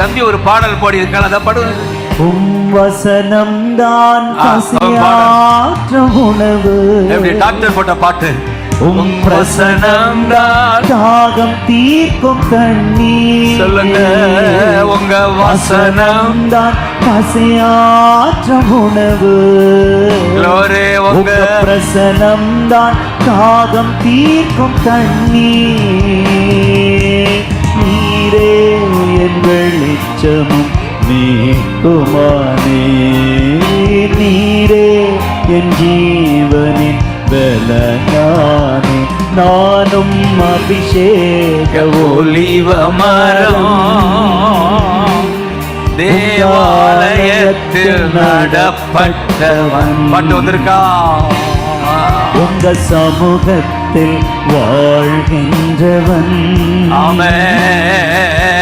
தம்பி ஒரு பாடல் பாடி இருக்கான், அதை பாடு. வசனம் தான் பசியாற்ற உணவு. எப்படி டாக்டர் போட்ட பாட்டு. பிரசனம் தான் தாகம் தீர்க்கும் தண்ணீர். சொல்லுங்க, உங்க வசனம் தான் பசியாற்ற உணவு. உங்க பிரசனம் தான் தாகம் தீர்க்கும் தண்ணீர். நீரே என் வெளிச்சமும் நீக்குமானே. நீரே என் ஜீவனின் பலனானே. நானும் அபிஷேக ஒலிவ மரம், தேவாலயத்தில் நடப்பட்டவன். பாட்டு வந்திருக்கா? உங்க சமூகத்தில் வாழ்கின்றவன். ஆமென்.